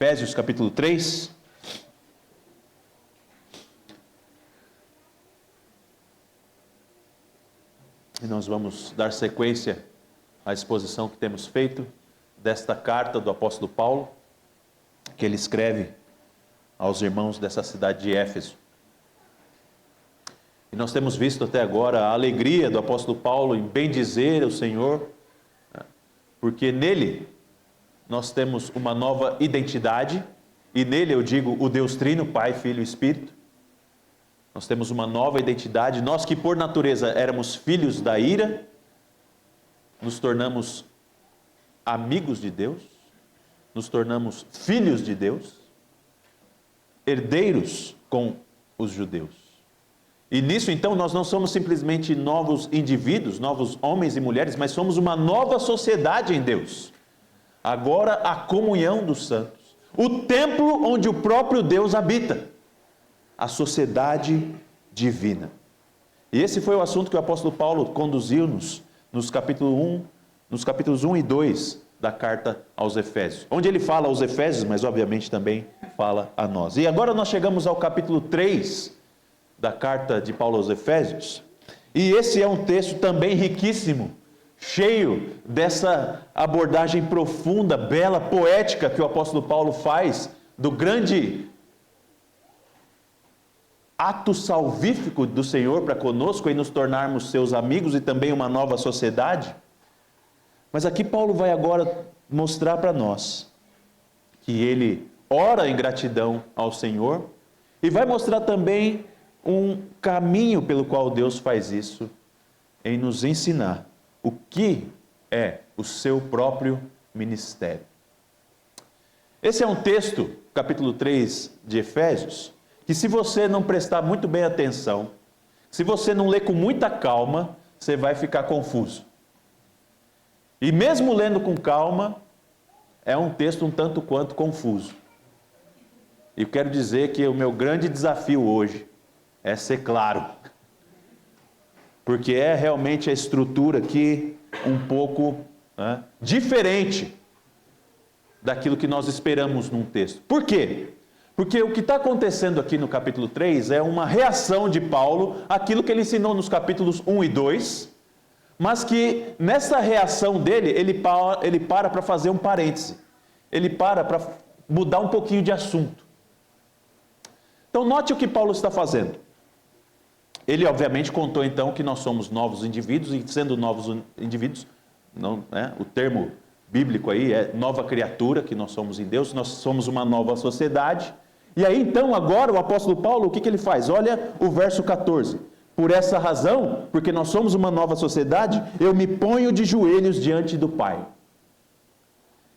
Efésios capítulo 3. E nós vamos dar sequência à exposição que temos feito desta carta do apóstolo Paulo, que ele escreve aos irmãos dessa cidade de Éfeso. E nós temos visto até agora a alegria do apóstolo Paulo em bendizer o Senhor, porque nele nós temos uma nova identidade, e nele eu digo o Deus Trino, Pai, Filho e Espírito. Nós temos uma nova identidade, nós que por natureza éramos filhos da ira, nos tornamos amigos de Deus, nos tornamos filhos de Deus, herdeiros com os judeus. E nisso então nós não somos simplesmente novos indivíduos, novos homens e mulheres, mas somos uma nova sociedade em Deus. Agora a comunhão dos santos, o templo onde o próprio Deus habita, a sociedade divina. E esse foi o assunto que o apóstolo Paulo conduziu-nos nos capítulos 1 e 2 da carta aos Efésios, onde ele fala aos Efésios, mas obviamente também fala a nós. E agora nós chegamos ao capítulo 3 da carta de Paulo aos Efésios, e esse é um texto também riquíssimo, cheio dessa abordagem profunda, bela, poética que o apóstolo Paulo faz do grande ato salvífico do Senhor para conosco e nos tornarmos seus amigos e também uma nova sociedade. Mas aqui Paulo vai agora mostrar para nós que ele ora em gratidão ao Senhor e vai mostrar também um caminho pelo qual Deus faz isso, em nos ensinar o que é o seu próprio ministério. Esse é um texto, capítulo 3 de Efésios, que se você não prestar muito bem atenção, se você não ler com muita calma, você vai ficar confuso. E mesmo lendo com calma, é um texto um tanto quanto confuso. E eu quero dizer que o meu grande desafio hoje é ser claro, porque é realmente a estrutura aqui um pouco diferente daquilo que nós esperamos num texto. Por quê? Porque o que está acontecendo aqui no capítulo 3 é uma reação de Paulo àquilo que ele ensinou nos capítulos 1 e 2, mas que nessa reação dele, ele para fazer um parêntese, ele para mudar um pouquinho de assunto. Então note o que Paulo está fazendo. Ele obviamente contou então que nós somos novos indivíduos, e sendo novos indivíduos, não, o termo bíblico aí é nova criatura, que nós somos em Deus, nós somos uma nova sociedade. E aí então agora o apóstolo Paulo, o que ele faz? Olha o verso 14. Por essa razão, porque nós somos uma nova sociedade, eu me ponho de joelhos diante do Pai.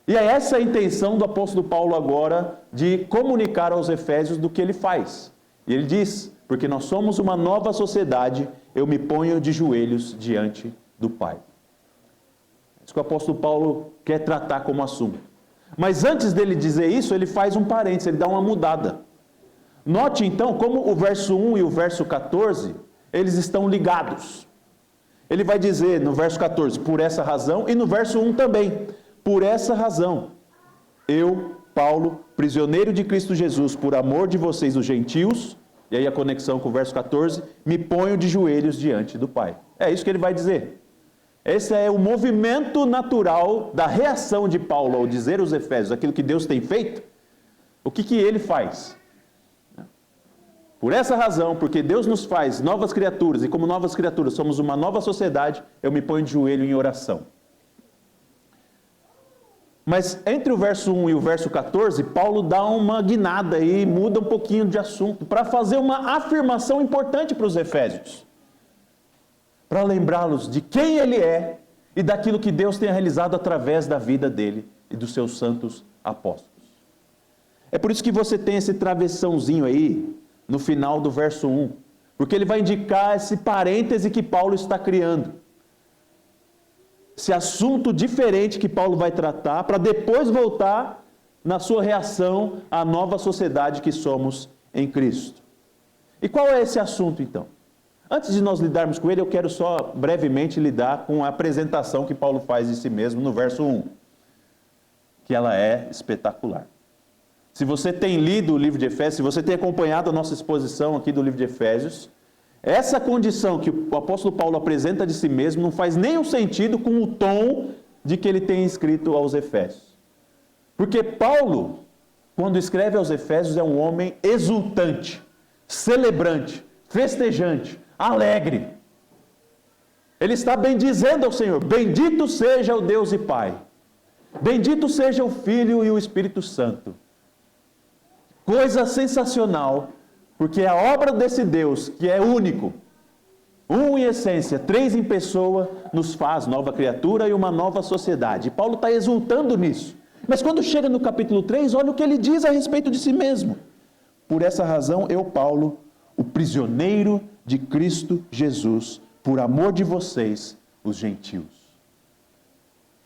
E é essa a intenção do apóstolo Paulo agora de comunicar aos Efésios do que ele faz. E ele diz: porque nós somos uma nova sociedade, eu me ponho de joelhos diante do Pai. É isso que o apóstolo Paulo quer tratar como assunto. Mas antes dele dizer isso, ele faz um parênteses, ele dá uma mudada. Note então como o verso 1 e o verso 14, eles estão ligados. Ele vai dizer no verso 14, por essa razão, e no verso 1 também, por essa razão, eu, Paulo, prisioneiro de Cristo Jesus, por amor de vocês, os gentios, e aí a conexão com o verso 14, me ponho de joelhos diante do Pai. É isso que ele vai dizer. Esse é o movimento natural da reação de Paulo ao dizer aos Efésios aquilo que Deus tem feito. O que ele faz? Por essa razão, porque Deus nos faz novas criaturas, e como novas criaturas somos uma nova sociedade, eu me ponho de joelho em oração. Mas entre o verso 1 e o verso 14, Paulo dá uma guinada e muda um pouquinho de assunto para fazer uma afirmação importante para os Efésios. Para lembrá-los de quem ele é e daquilo que Deus tem realizado através da vida dele e dos seus santos apóstolos. É por isso que você tem esse travessãozinho aí no final do verso 1, porque ele vai indicar esse parêntese que Paulo está criando. Esse assunto diferente que Paulo vai tratar, para depois voltar na sua reação à nova sociedade que somos em Cristo. E qual é esse assunto então? Antes de nós lidarmos com ele, eu quero só brevemente lidar com a apresentação que Paulo faz de si mesmo no verso 1, que ela é espetacular. se você tem lido o livro de Efésios, se você tem acompanhado a nossa exposição aqui do livro de Efésios, essa condição que o apóstolo Paulo apresenta de si mesmo não faz nenhum sentido com o tom de que ele tem escrito aos Efésios. Porque Paulo, quando escreve aos Efésios, é um homem exultante, celebrante, festejante, alegre. Ele está bendizendo ao Senhor. Bendito seja o Deus e Pai. Bendito seja o Filho e o Espírito Santo. Coisa sensacional, porque a obra desse Deus, que é único, um em essência, três em pessoa, nos faz nova criatura e uma nova sociedade. E Paulo está exultando nisso. Mas quando chega no capítulo 3, olha o que ele diz a respeito de si mesmo. Por essa razão, eu, Paulo, o prisioneiro de Cristo Jesus, por amor de vocês, os gentios.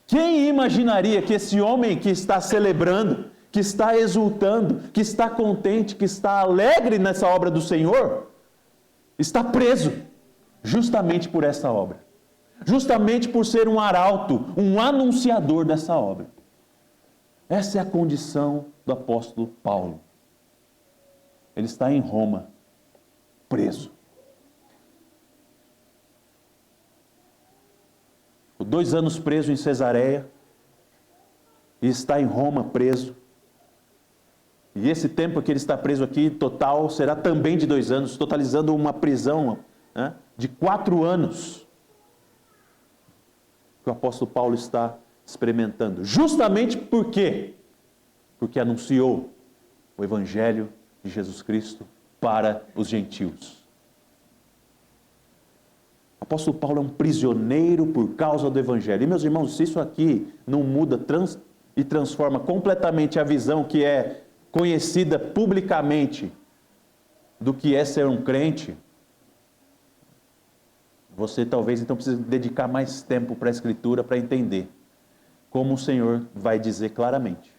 Quem imaginaria que esse homem que está celebrando, que está exultando, que está contente, que está alegre nessa obra do Senhor, está preso justamente por essa obra. Justamente por ser um arauto, um anunciador dessa obra. Essa é a condição do apóstolo Paulo. Ele está em Roma, preso. 2 anos preso em Cesareia, e está em Roma preso. E esse tempo que ele está preso aqui, total, será também de 2 anos, totalizando uma prisão, né, de 4 anos. Que o apóstolo Paulo está experimentando. Justamente por quê? Porque anunciou o Evangelho de Jesus Cristo para os gentios. O apóstolo Paulo é um prisioneiro por causa do Evangelho. E meus irmãos, se isso aqui não muda e transforma completamente a visão que é conhecida publicamente do que é ser um crente, você talvez então precise dedicar mais tempo para a Escritura para entender como o Senhor vai dizer claramente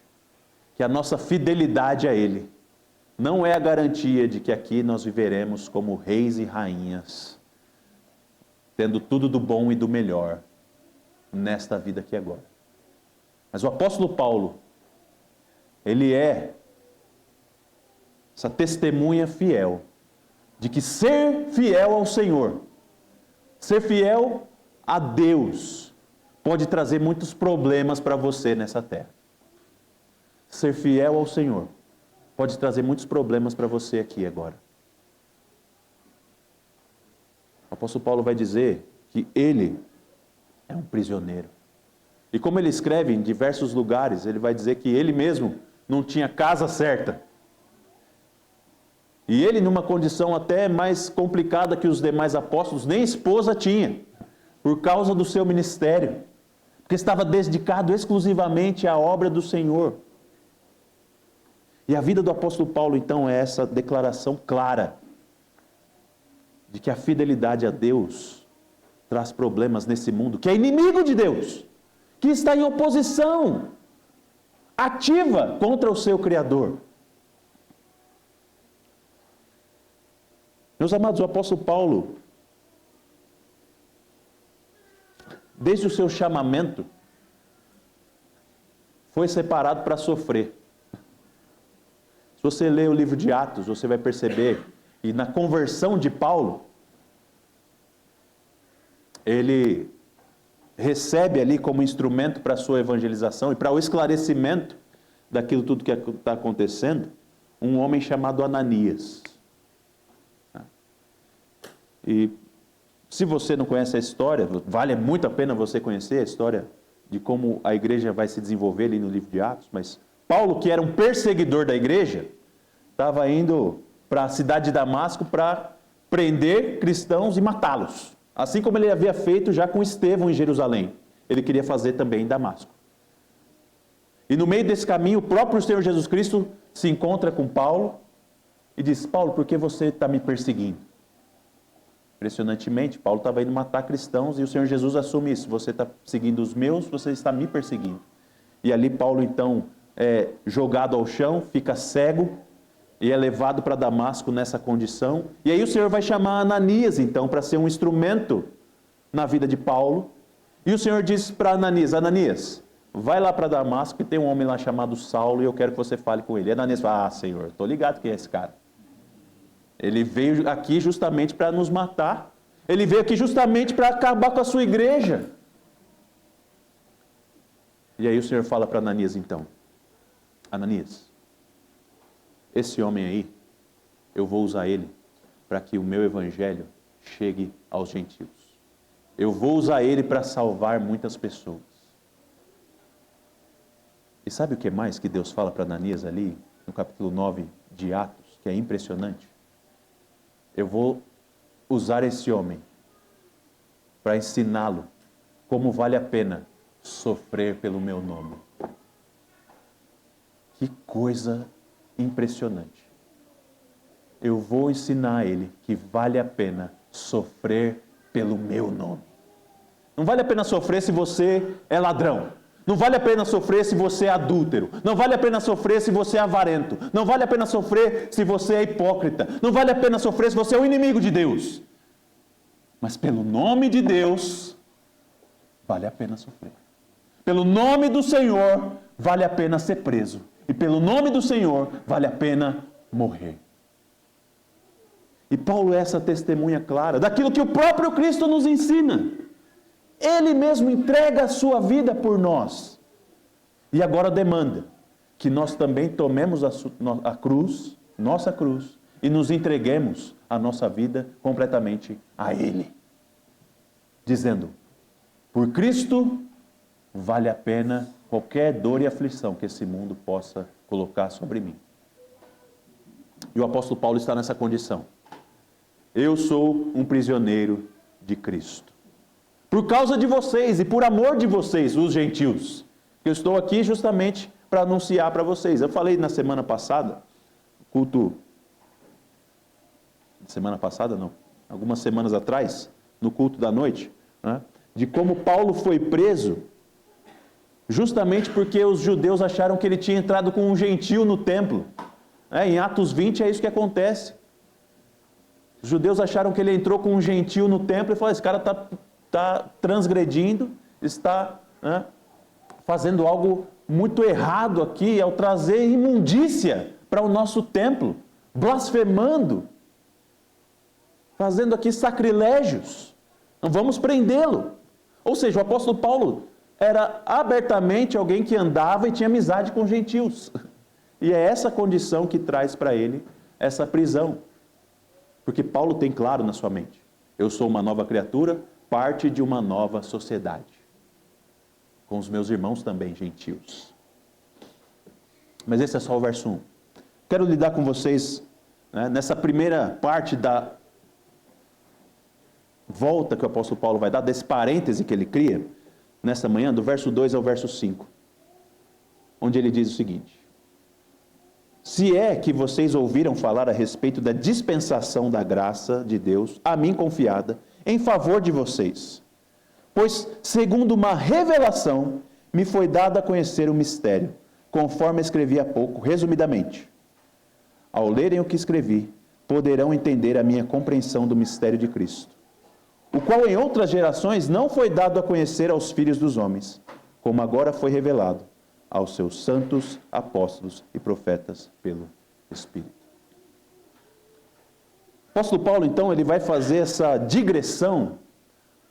que a nossa fidelidade a Ele não é a garantia de que aqui nós viveremos como reis e rainhas, tendo tudo do bom e do melhor nesta vida aqui agora. Mas o apóstolo Paulo, ele é essa testemunha fiel de que ser fiel ao Senhor, ser fiel a Deus, pode trazer muitos problemas para você nessa terra. Ser fiel ao Senhor pode trazer muitos problemas para você aqui agora. O apóstolo Paulo vai dizer que ele é um prisioneiro. E como ele escreve em diversos lugares, ele vai dizer que ele mesmo não tinha casa certa. E ele, numa condição até mais complicada que os demais apóstolos, nem esposa tinha, por causa do seu ministério, porque estava dedicado exclusivamente à obra do Senhor. E a vida do apóstolo Paulo, então, é essa declaração clara de que a fidelidade a Deus traz problemas nesse mundo, que é inimigo de Deus, que está em oposição ativa contra o seu Criador. Meus amados, o apóstolo Paulo, desde o seu chamamento, foi separado para sofrer. Se você ler o livro de Atos, você vai perceber, e na conversão de Paulo, ele recebe ali como instrumento para a sua evangelização e para o esclarecimento daquilo tudo que está acontecendo, um homem chamado Ananias. E se você não conhece a história, vale muito a pena você conhecer a história de como a igreja vai se desenvolver ali no livro de Atos, mas Paulo, que era um perseguidor da igreja, estava indo para a cidade de Damasco para prender cristãos e matá-los. Assim como ele havia feito já com Estevão em Jerusalém. Ele queria fazer também em Damasco. E no meio desse caminho, o próprio Senhor Jesus Cristo se encontra com Paulo e diz: Paulo, por que você está me perseguindo? Impressionantemente, Paulo estava indo matar cristãos e o Senhor Jesus assume isso. Você está seguindo os meus, você está me perseguindo. E ali Paulo então é jogado ao chão, fica cego e é levado para Damasco nessa condição. E aí o Senhor vai chamar Ananias então para ser um instrumento na vida de Paulo. E o Senhor diz para Ananias: Ananias, vai lá para Damasco que tem um homem lá chamado Saulo e eu quero que você fale com ele. E Ananias fala, Senhor, estou ligado quem é esse cara. Ele veio aqui justamente para nos matar. Ele veio aqui justamente para acabar com a sua igreja. E aí o Senhor fala para Ananias então, Ananias, esse homem aí, eu vou usar ele para que o meu evangelho chegue aos gentios. Eu vou usar ele para salvar muitas pessoas. E sabe o que mais que Deus fala para Ananias ali, no capítulo 9 de Atos, que é impressionante? Eu vou usar esse homem para ensiná-lo como vale a pena sofrer pelo meu nome. Que coisa impressionante. Eu vou ensinar a ele que vale a pena sofrer pelo meu nome. Não vale a pena sofrer se você é ladrão. Não vale a pena sofrer se você é adúltero. Não vale a pena sofrer se você é avarento. Não vale a pena sofrer se você é hipócrita. Não vale a pena sofrer se você é o inimigo de Deus. Mas pelo nome de Deus, vale a pena sofrer. Pelo nome do Senhor, vale a pena ser preso. E pelo nome do Senhor, vale a pena morrer. E Paulo é essa testemunha clara daquilo que o próprio Cristo nos ensina. Ele mesmo entrega a sua vida por nós. E agora demanda que nós também tomemos a cruz, nossa cruz, e nos entreguemos a nossa vida completamente a Ele. Dizendo, por Cristo, vale a pena qualquer dor e aflição que esse mundo possa colocar sobre mim. E o apóstolo Paulo está nessa condição. Eu sou um prisioneiro de Cristo. Por causa de vocês e por amor de vocês, os gentios. Eu estou aqui justamente para anunciar para vocês. Eu falei na semana passada, algumas semanas atrás, no culto da noite, né, de como Paulo foi preso justamente porque os judeus acharam que ele tinha entrado com um gentio no templo. Em Atos 20 é isso que acontece. Os judeus acharam que ele entrou com um gentio no templo e falaram, esse cara está transgredindo, está fazendo algo muito errado aqui ao trazer imundícia para o nosso templo, blasfemando, fazendo aqui sacrilégios. Não vamos prendê-lo. Ou seja, o apóstolo Paulo era abertamente alguém que andava e tinha amizade com gentios. E é essa condição que traz para ele essa prisão. Porque Paulo tem claro na sua mente, eu sou uma nova criatura, parte de uma nova sociedade. Com os meus irmãos também gentios. Mas esse é só o verso 1. Quero lidar com vocês nessa primeira parte da volta que o apóstolo Paulo vai dar, desse parêntese que ele cria, nessa manhã, do verso 2 ao verso 5. Onde ele diz o seguinte: se é que vocês ouviram falar a respeito da dispensação da graça de Deus, a mim confiada, em favor de vocês. Pois, segundo uma revelação, me foi dado a conhecer o mistério, conforme escrevi há pouco, resumidamente. Ao lerem o que escrevi, poderão entender a minha compreensão do mistério de Cristo, o qual em outras gerações não foi dado a conhecer aos filhos dos homens, como agora foi revelado aos seus santos apóstolos e profetas pelo Espírito. O apóstolo Paulo, então, ele vai fazer essa digressão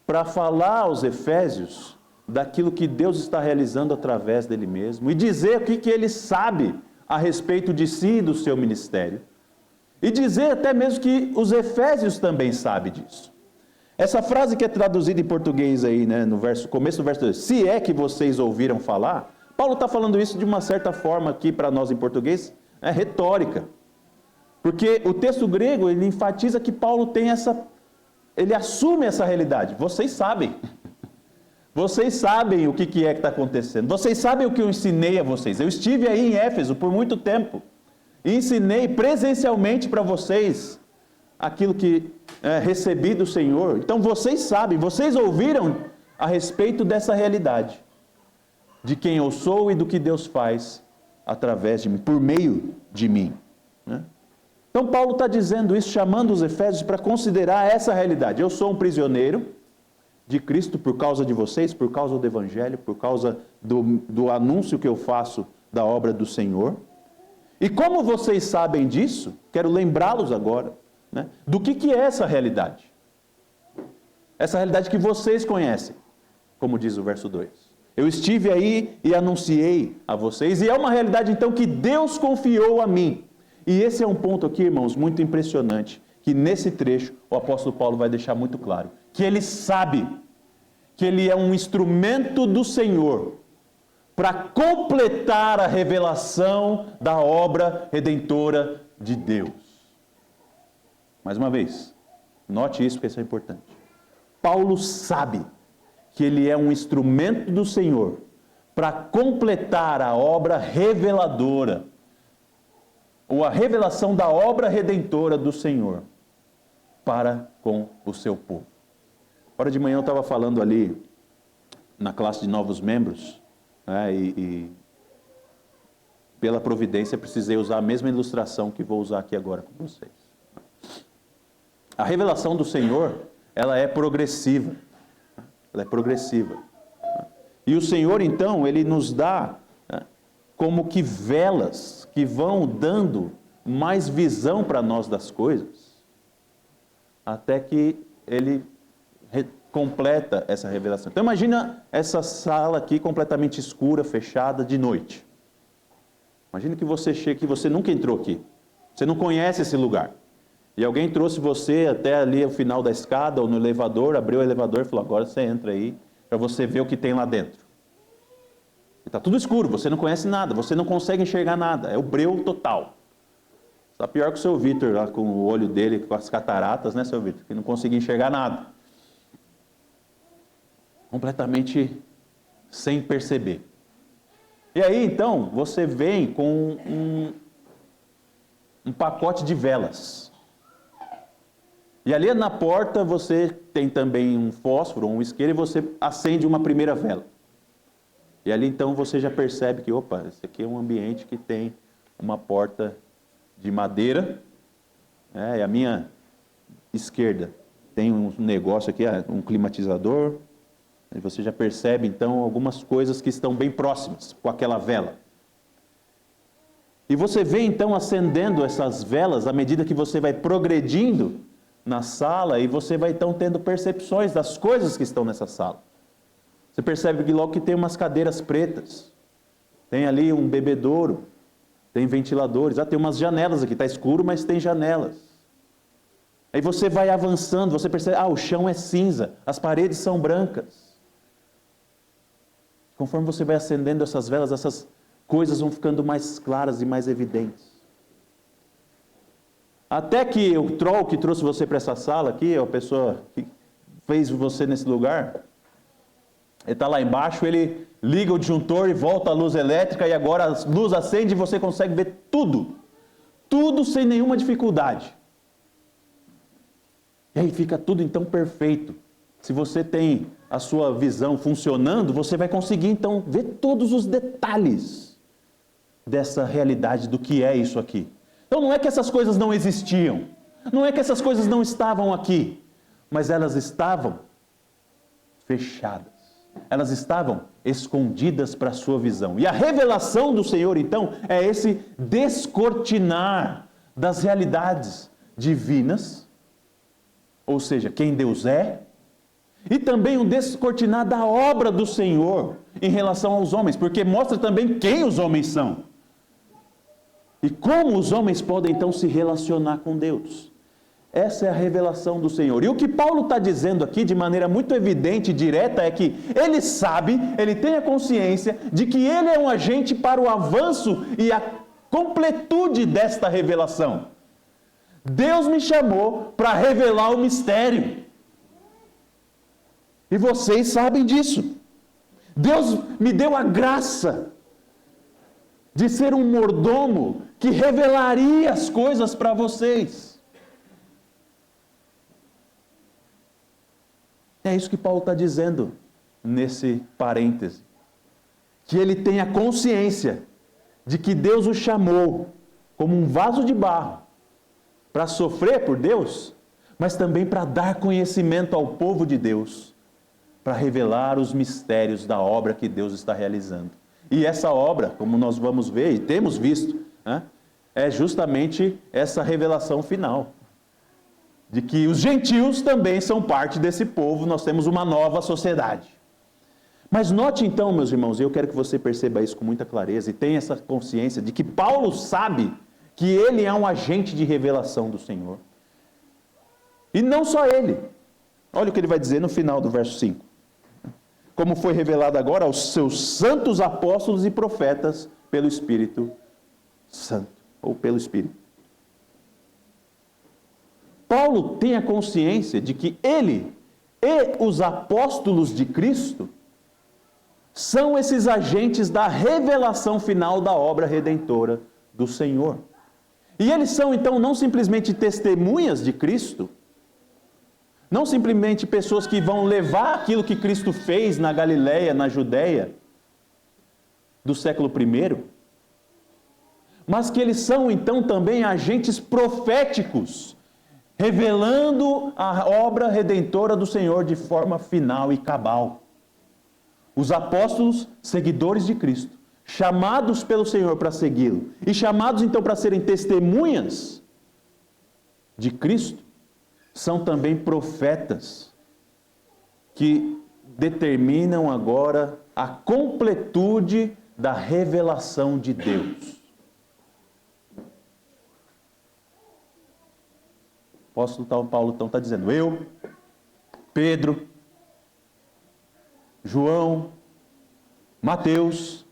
para falar aos Efésios daquilo que Deus está realizando através dele mesmo e dizer o que ele sabe a respeito de si e do seu ministério. E dizer até mesmo que os Efésios também sabem disso. Essa frase que é traduzida em português aí, no começo do verso 2, se é que vocês ouviram falar, Paulo está falando isso de uma certa forma aqui para nós em português, é retórica. Porque o texto grego, ele enfatiza que Paulo tem ele assume essa realidade. Vocês sabem. Vocês sabem o que é que está acontecendo. Vocês sabem o que eu ensinei a vocês. Eu estive aí em Éfeso por muito tempo. E ensinei presencialmente para vocês aquilo que recebi do Senhor. Então vocês sabem, vocês ouviram a respeito dessa realidade. De quem eu sou e do que Deus faz através de mim, por meio de mim. Então Paulo está dizendo isso, chamando os Efésios para considerar essa realidade. Eu sou um prisioneiro, de Cristo por causa de vocês, por causa do Evangelho, por causa do anúncio que eu faço da obra do Senhor. E como vocês sabem disso, quero lembrá-los agora, né, do que é essa realidade. Essa realidade que vocês conhecem, como diz o verso 2. Eu estive aí e anunciei a vocês, e é uma realidade então que Deus confiou a mim. E esse é um ponto aqui, irmãos, muito impressionante, que nesse trecho o apóstolo Paulo vai deixar muito claro. Que ele sabe que ele é um instrumento do Senhor para completar a revelação da obra redentora de Deus. Mais uma vez, note isso porque isso é importante. Paulo sabe que ele é um instrumento do Senhor para completar a obra reveladora, ou a revelação da obra redentora do Senhor para com o seu povo. Agora de manhã eu estava falando ali na classe de novos membros, né, e pela providência precisei usar a mesma ilustração que vou usar aqui agora com vocês. A revelação do Senhor, ela é progressiva. Ela é progressiva. E o Senhor, então, Ele nos dá, né, como que velas que vão dando mais visão para nós das coisas, até que Ele completa essa revelação. Então imagina essa sala aqui completamente escura, fechada, de noite. Imagina que você chega aqui, você nunca entrou aqui. Você não conhece esse lugar. E alguém trouxe você até ali ao final da escada ou no elevador, abriu o elevador e falou, agora você entra aí para você ver o que tem lá dentro. Está tudo escuro, você não conhece nada, você não consegue enxergar nada, é o breu total. Está pior que o seu Vitor, lá com o olho dele, com as cataratas, né, seu Vitor? Que não conseguia enxergar nada. Completamente sem perceber. E aí, então, você vem com um pacote de velas. E ali na porta você tem também um fósforo, um isqueiro, e você acende uma primeira vela. E ali então você já percebe que, opa, esse aqui é um ambiente que tem uma porta de madeira, né, e a minha esquerda tem um negócio aqui, um climatizador, e você já percebe então algumas coisas que estão bem próximas com aquela vela. E você vê então acendendo essas velas à medida que você vai progredindo na sala, e você vai então tendo percepções das coisas que estão nessa sala. Você percebe que logo que tem umas cadeiras pretas, tem ali um bebedouro, tem ventiladores, tem umas janelas aqui, está escuro, mas tem janelas. Aí você vai avançando, você percebe, o chão é cinza, as paredes são brancas. Conforme você vai acendendo essas velas, essas coisas vão ficando mais claras e mais evidentes. Até que o troll que trouxe você para essa sala aqui, a pessoa que fez você nesse lugar, ele está lá embaixo, ele liga o disjuntor e volta a luz elétrica, e agora a luz acende e você consegue ver tudo. Tudo sem nenhuma dificuldade. E aí fica tudo então perfeito. Se você tem a sua visão funcionando, você vai conseguir então ver todos os detalhes dessa realidade do que é isso aqui. Então não é que essas coisas não existiam, não é que essas coisas não estavam aqui, mas elas estavam fechadas, elas estavam escondidas para a sua visão. E a revelação do Senhor então é esse descortinar das realidades divinas, ou seja, quem Deus é, e também um descortinar da obra do Senhor em relação aos homens, porque mostra também quem os homens são. E como os homens podem então se relacionar com Deus. Essa é a revelação do Senhor. E o que Paulo está dizendo aqui de maneira muito evidente e direta é que ele sabe, ele tem a consciência de que ele é um agente para o avanço e a completude desta revelação. Deus me chamou para revelar o mistério. E vocês sabem disso. Deus me deu a graça de ser um mordomo que revelaria as coisas para vocês. É isso que Paulo está dizendo nesse parêntese. Que ele tem a consciência de que Deus o chamou como um vaso de barro para sofrer por Deus, mas também para dar conhecimento ao povo de Deus para revelar os mistérios da obra que Deus está realizando. E essa obra, como nós vamos ver e temos visto, né, é justamente essa revelação final. De que os gentios também são parte desse povo, nós temos uma nova sociedade. Mas note então, meus irmãos, e eu quero que você perceba isso com muita clareza e tenha essa consciência de que Paulo sabe que ele é um agente de revelação do Senhor. E não só ele. Olha o que ele vai dizer no final do verso 5. Como foi revelado agora aos seus santos apóstolos e profetas pelo Espírito Santo, ou pelo Espírito. Paulo tem a consciência de que ele e os apóstolos de Cristo são esses agentes da revelação final da obra redentora do Senhor. E eles são então não simplesmente testemunhas de Cristo, não simplesmente pessoas que vão levar aquilo que Cristo fez na Galileia, na Judéia, do século I, mas que eles são então também agentes proféticos, revelando a obra redentora do Senhor de forma final e cabal. Os apóstolos, seguidores de Cristo, chamados pelo Senhor para segui-lo, e chamados então para serem testemunhas de Cristo, são também profetas, que determinam agora a completude da revelação de Deus. O apóstolo Paulo então está dizendo, eu, Pedro, João, Mateus,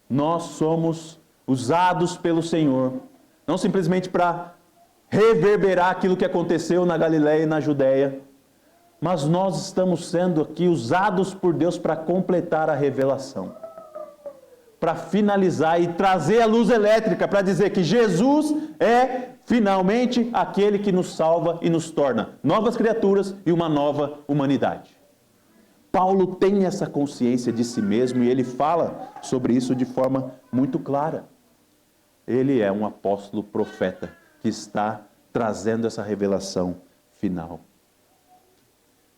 nós somos usados pelo Senhor, não simplesmente para reverberar aquilo que aconteceu na Galileia e na Judéia, mas nós estamos sendo aqui usados por Deus para completar a revelação, para finalizar e trazer a luz elétrica, para dizer que Jesus é finalmente aquele que nos salva e nos torna novas criaturas e uma nova humanidade. Paulo tem essa consciência de si mesmo e ele fala sobre isso de forma muito clara. Ele é um apóstolo profeta que está trazendo essa revelação final.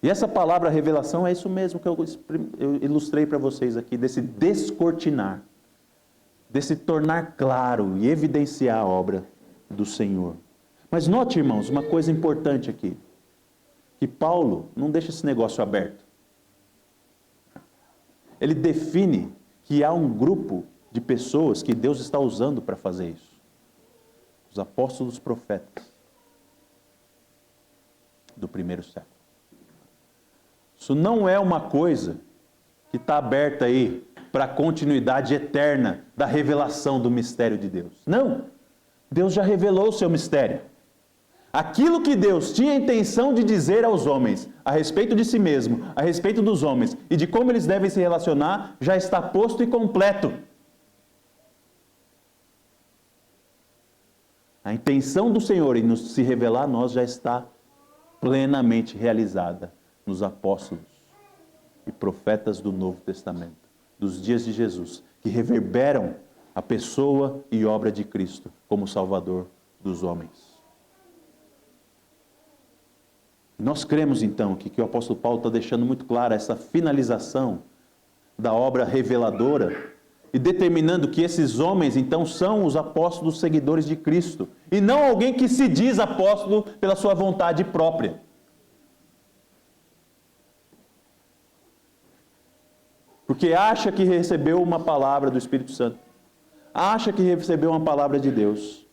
E essa palavra revelação é isso mesmo que eu ilustrei para vocês aqui, desse descortinar, desse tornar claro e evidenciar a obra do Senhor. Mas note, irmãos, uma coisa importante aqui, que Paulo não deixa esse negócio aberto. Ele define que há um grupo de pessoas que Deus está usando para fazer isso. Os apóstolos profetas do primeiro século. Isso não é uma coisa que está aberta aí para a continuidade eterna da revelação do mistério de Deus. Não! Deus já revelou o seu mistério. Aquilo que Deus tinha a intenção de dizer aos homens, a respeito de si mesmo, a respeito dos homens, e de como eles devem se relacionar, já está posto e completo. A intenção do Senhor em nos se revelar a nós já está plenamente realizada nos apóstolos e profetas do Novo Testamento, dos dias de Jesus, que reverberam a pessoa e obra de Cristo como Salvador dos homens. Nós cremos então que o apóstolo Paulo está deixando muito clara essa finalização da obra reveladora e determinando que esses homens então são os apóstolos seguidores de Cristo e não alguém que se diz apóstolo pela sua vontade própria. Porque acha que recebeu uma palavra do Espírito Santo, acha que recebeu uma palavra de Deus.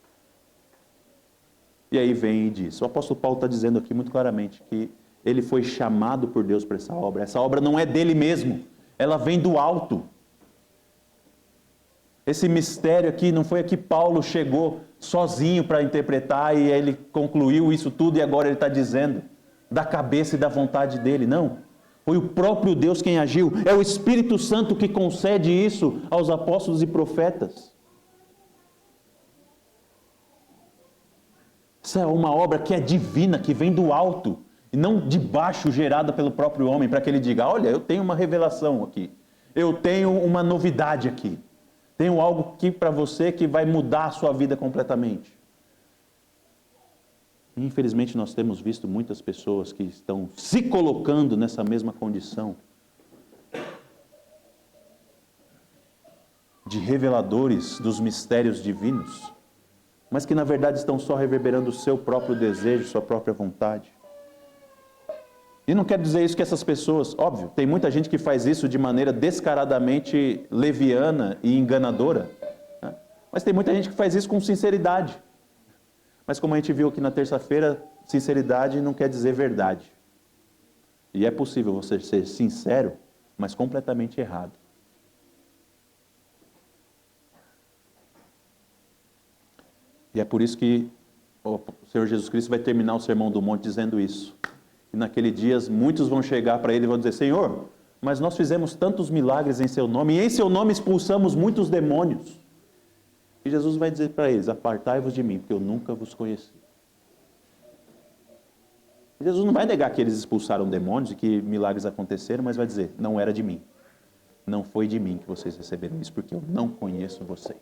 E aí vem e diz, o apóstolo Paulo está dizendo aqui muito claramente que ele foi chamado por Deus para essa obra não é dele mesmo, ela vem do alto. Esse mistério aqui, não foi aqui Paulo chegou sozinho para interpretar e ele concluiu isso tudo e agora ele está dizendo da cabeça e da vontade dele, não. Foi o próprio Deus quem agiu, é o Espírito Santo que concede isso aos apóstolos e profetas. Essa é uma obra que é divina, que vem do alto, e não de baixo, gerada pelo próprio homem, para que ele diga, olha, eu tenho uma revelação aqui, eu tenho uma novidade aqui, tenho algo aqui para você que vai mudar a sua vida completamente. Infelizmente nós temos visto muitas pessoas que estão se colocando nessa mesma condição de reveladores dos mistérios divinos, mas que na verdade estão só reverberando o seu próprio desejo, sua própria vontade. E não quero dizer isso que essas pessoas, óbvio, tem muita gente que faz isso de maneira descaradamente leviana e enganadora, né? Mas tem muita gente que faz isso com sinceridade. Mas como a gente viu aqui na terça-feira, sinceridade não quer dizer verdade. E é possível você ser sincero, mas completamente errado. E é por isso que o Senhor Jesus Cristo vai terminar o Sermão do Monte dizendo isso. E naquele dia muitos vão chegar para ele e vão dizer: Senhor, mas nós fizemos tantos milagres em seu nome, e em seu nome expulsamos muitos demônios. E Jesus vai dizer para eles: apartai-vos de mim, porque eu nunca vos conheci. E Jesus não vai negar que eles expulsaram demônios e que milagres aconteceram, mas vai dizer: não era de mim. Não foi de mim que vocês receberam isso, porque eu não conheço vocês.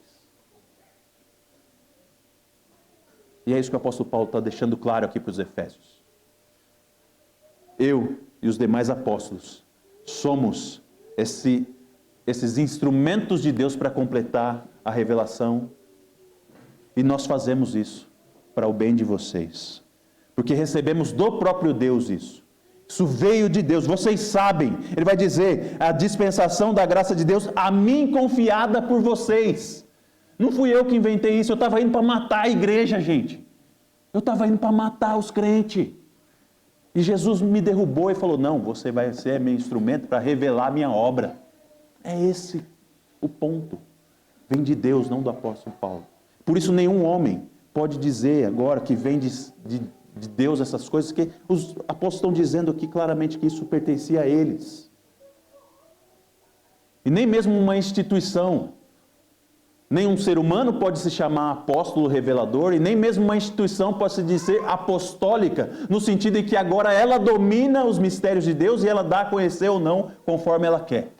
E é isso que o apóstolo Paulo está deixando claro aqui para os Efésios. Eu e os demais apóstolos somos esses instrumentos de Deus para completar a revelação, e nós fazemos isso para o bem de vocês, porque recebemos do próprio Deus isso. Isso veio de Deus, vocês sabem. Ele vai dizer: a dispensação da graça de Deus a mim confiada por vocês. Não fui eu que inventei isso, eu estava indo para matar a igreja, gente. Eu estava indo para matar os crentes. E Jesus me derrubou e falou: não, você vai ser meu instrumento para revelar a minha obra. É esse o ponto. Vem de Deus, não do apóstolo Paulo. Por isso nenhum homem pode dizer agora que vem de Deus essas coisas, que os apóstolos estão dizendo aqui claramente que isso pertencia a eles. E nem mesmo uma instituição, nem um ser humano pode se chamar apóstolo revelador, e nem mesmo uma instituição pode se dizer apostólica, no sentido em que agora ela domina os mistérios de Deus e ela dá a conhecer ou não conforme ela quer.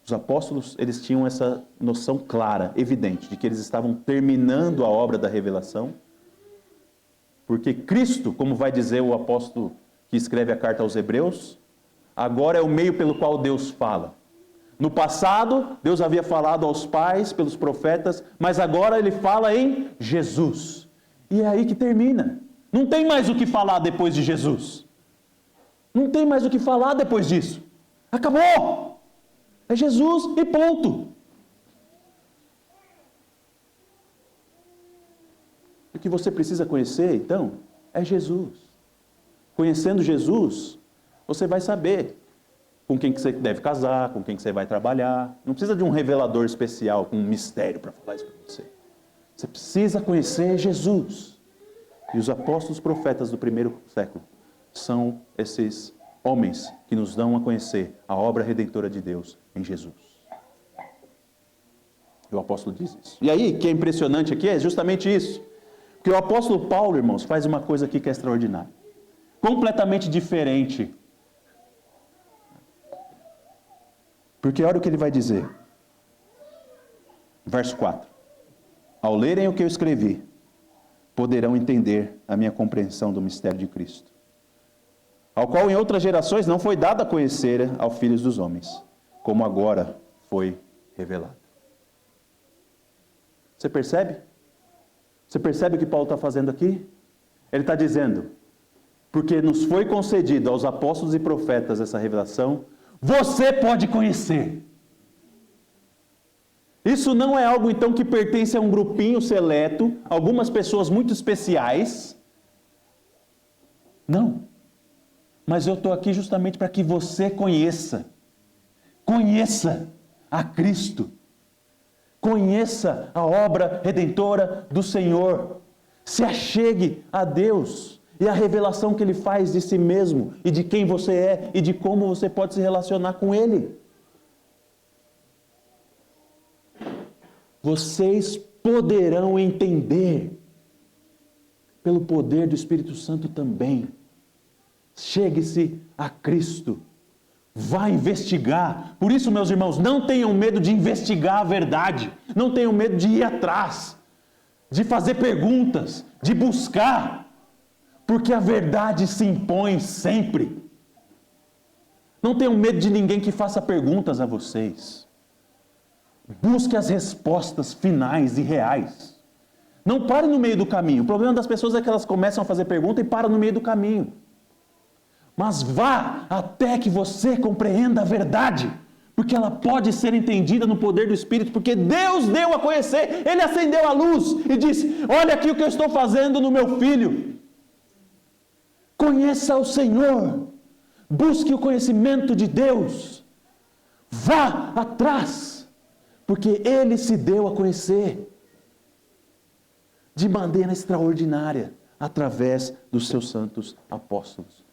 Os apóstolos, eles tinham essa noção clara, evidente, de que eles estavam terminando a obra da revelação, porque Cristo, como vai dizer o apóstolo que escreve a carta aos Hebreus, agora é o meio pelo qual Deus fala. No passado, Deus havia falado aos pais, pelos profetas, mas agora Ele fala em Jesus. E é aí que termina. Não tem mais o que falar depois de Jesus. Não tem mais o que falar depois disso. Acabou! É Jesus e ponto. O que você precisa conhecer, então, é Jesus. Conhecendo Jesus, você vai saber com quem que você deve casar, com quem que você vai trabalhar. Não precisa de um revelador especial, com um mistério para falar isso para você. Você precisa conhecer Jesus. E os apóstolos profetas do primeiro século são esses homens que nos dão a conhecer a obra redentora de Deus em Jesus. E o apóstolo diz isso. E aí, o que é impressionante aqui é justamente isso. Porque o apóstolo Paulo, irmãos, faz uma coisa aqui que é extraordinária. Completamente diferente. Porque olha o que ele vai dizer. Verso 4. Ao lerem o que eu escrevi, poderão entender a minha compreensão do mistério de Cristo, ao qual em outras gerações não foi dado a conhecer aos filhos dos homens, como agora foi revelado. Você percebe? Você percebe o que Paulo está fazendo aqui? Ele está dizendo: porque nos foi concedido aos apóstolos e profetas essa revelação, você pode conhecer. Isso não é algo então que pertence a um grupinho seleto, algumas pessoas muito especiais. Não. Mas eu estou aqui justamente para que você conheça. Conheça a Cristo. Conheça a obra redentora do Senhor. Se achegue a Deus e a revelação que Ele faz de si mesmo e de quem você é e de como você pode se relacionar com Ele. Vocês poderão entender pelo poder do Espírito Santo também. Chegue-se a Cristo. Vá investigar. Por isso, meus irmãos, não tenham medo de investigar a verdade. Não tenham medo de ir atrás. de fazer perguntas, de buscar, porque a verdade se impõe sempre. Não tenham medo de ninguém que faça perguntas a vocês. Busque as respostas finais e reais. Não pare no meio do caminho. O problema das pessoas é que elas começam a fazer pergunta e param no meio do caminho. Mas vá até que você compreenda a verdade, porque ela pode ser entendida no poder do Espírito, porque Deus deu a conhecer, Ele acendeu a luz e disse: olha aqui o que eu estou fazendo no meu filho. Conheça o Senhor, busque o conhecimento de Deus, vá atrás, porque Ele se deu a conhecer de maneira extraordinária, através dos seus santos apóstolos.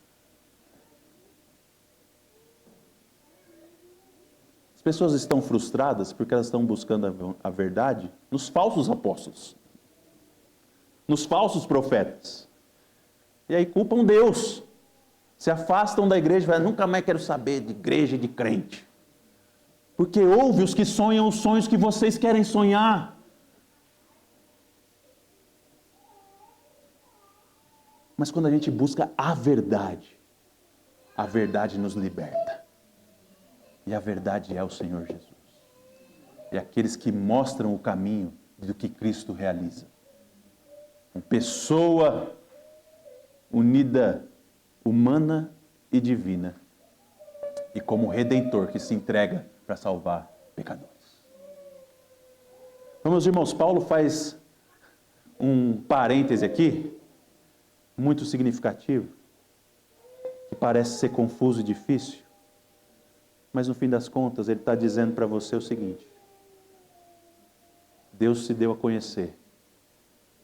As pessoas estão frustradas porque elas estão buscando a verdade nos falsos apóstolos, nos falsos profetas. E aí culpam Deus, se afastam da igreja e falam: nunca mais quero saber de igreja e de crente. Porque ouve os que sonham os sonhos que vocês querem sonhar. Mas quando a gente busca a verdade nos liberta. E a verdade é o Senhor Jesus. E aqueles que mostram o caminho do que Cristo realiza. Uma pessoa unida, humana e divina. E como Redentor que se entrega para salvar pecadores. Então, meus irmãos, Paulo faz um parêntese aqui, muito significativo, que parece ser confuso e difícil, mas no fim das contas ele está dizendo para você o seguinte: Deus se deu a conhecer,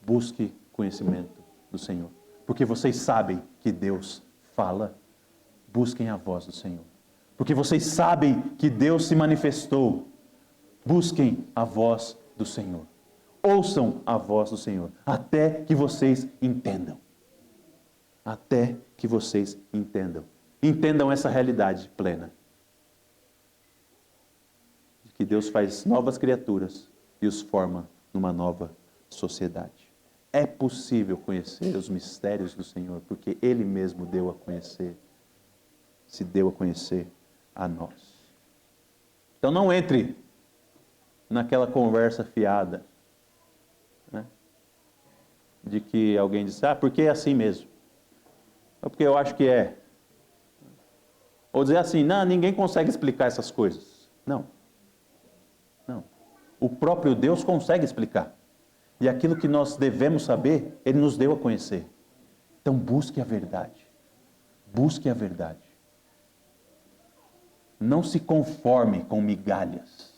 busque conhecimento do Senhor, porque vocês sabem que Deus fala, busquem a voz do Senhor, porque vocês sabem que Deus se manifestou, busquem a voz do Senhor, ouçam a voz do Senhor, até que vocês entendam. Até que vocês entendam essa realidade plena. De que Deus faz novas criaturas e os forma numa nova sociedade. É possível conhecer os mistérios do Senhor, porque Ele mesmo deu a conhecer, se deu a conhecer a nós. Então não entre naquela conversa fiada, né? De que alguém diz: porque é assim mesmo. É porque eu acho que é. Ou dizer assim: não, ninguém consegue explicar essas coisas. Não. Não. O próprio Deus consegue explicar. E aquilo que nós devemos saber, Ele nos deu a conhecer. Então busque a verdade. Busque a verdade. Não se conforme com migalhas.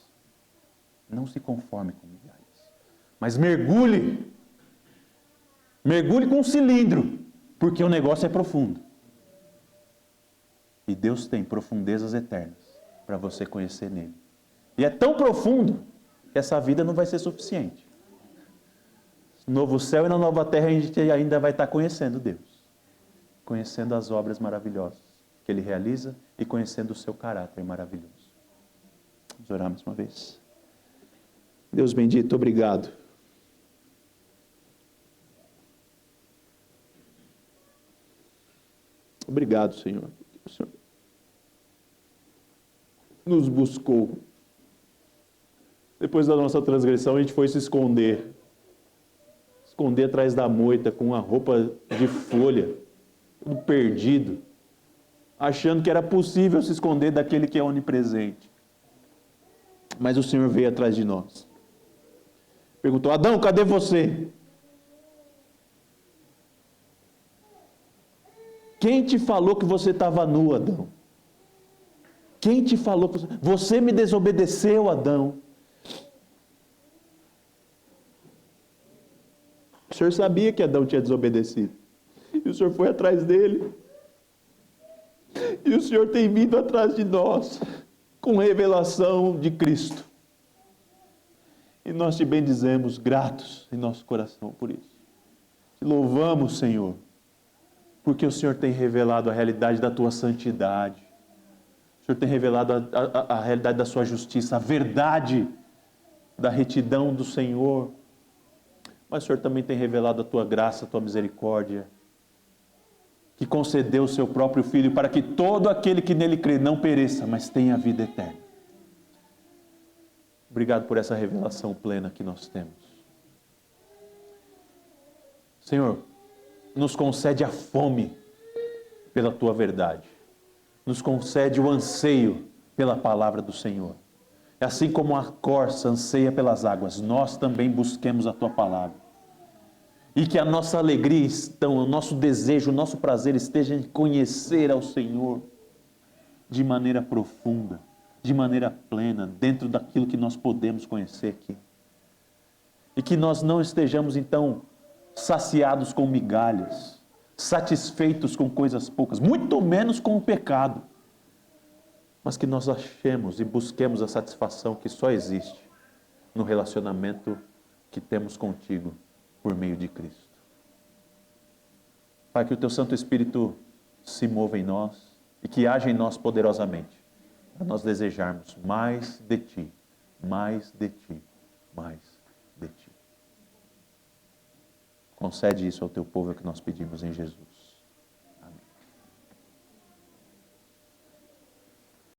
Não se conforme com migalhas. Mas mergulhe. Mergulhe com um cilindro. Porque o negócio é profundo. E Deus tem profundezas eternas para você conhecer nele. E é tão profundo que essa vida não vai ser suficiente. No novo céu e na nova terra a gente ainda vai estar conhecendo Deus. Conhecendo as obras maravilhosas que Ele realiza e conhecendo o seu caráter maravilhoso. Vamos orar mais uma vez. Deus bendito, obrigado. Obrigado, Senhor. O Senhor nos buscou. Depois da nossa transgressão, a gente foi se esconder. Esconder atrás da moita com uma roupa de folha, tudo perdido, achando que era possível se esconder daquele que é onipresente. Mas o Senhor veio atrás de nós. Perguntou: Adão, cadê você? Quem te falou que você estava nu, Adão? Quem te falou que você me desobedeceu, Adão? O Senhor sabia que Adão tinha desobedecido. E o Senhor foi atrás dele. E o Senhor tem vindo atrás de nós com revelação de Cristo. E nós te bendizemos, gratos em nosso coração por isso. Te louvamos, Senhor, porque o Senhor tem revelado a realidade da tua santidade. O Senhor tem revelado a realidade da sua justiça, a verdade da retidão do Senhor. mas o Senhor também tem revelado a tua graça, a tua misericórdia, que concedeu o seu próprio Filho para que todo aquele que nele crê não pereça, mas tenha a vida eterna. Obrigado por essa revelação plena que nós temos. Senhor, nos concede a fome pela tua verdade. Nos concede o anseio pela palavra do Senhor. Assim como a corça anseia pelas águas, nós também busquemos a tua palavra. E que a nossa alegria, o nosso desejo, o nosso prazer esteja em conhecer ao Senhor de maneira profunda, de maneira plena, dentro daquilo que nós podemos conhecer aqui. E que nós não estejamos, então, saciados com migalhas, satisfeitos com coisas poucas, muito menos com o pecado, mas que nós achemos e busquemos a satisfação que só existe no relacionamento que temos contigo por meio de Cristo. Pai, que o teu Santo Espírito se mova em nós e que haja em nós poderosamente, para nós desejarmos mais de Ti, mais de Ti, mais de Ti. Concede isso ao teu povo, é o que nós pedimos em Jesus.